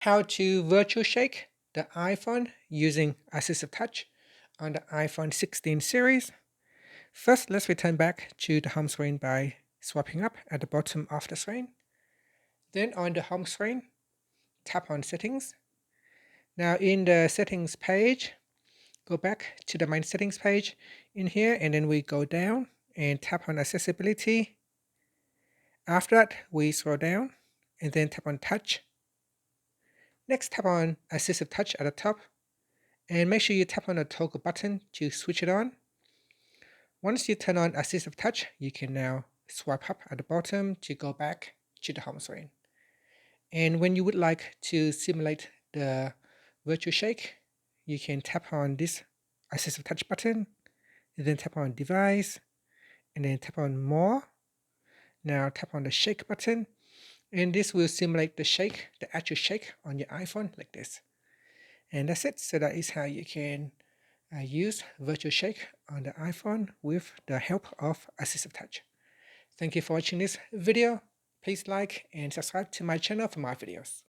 How to virtual shake the iPhone using Assistive Touch on the iPhone 16 series. First, let's return back to the home screen by swiping up at the bottom of the screen. Then on the home screen, tap on Settings. Now in the Settings page, go back to the main Settings page in here, and then we go down and tap on Accessibility. After that, we scroll down and then tap on Touch. Next, tap on Assistive Touch at the top, and make sure you tap on the toggle button to switch it on. Once you turn on Assistive Touch, you can now swipe up at the bottom to go back to the home screen. And when you would like to simulate the virtual shake, you can tap on this Assistive Touch button, and then tap on Device, and then tap on More. Now tap on the Shake button, and this will simulate the actual shake on your iPhone like this. And that's it. So that is how you can use virtual shake on the iPhone with the help of Assistive Touch. Thank you for watching this video. Please like and subscribe to my channel for more videos.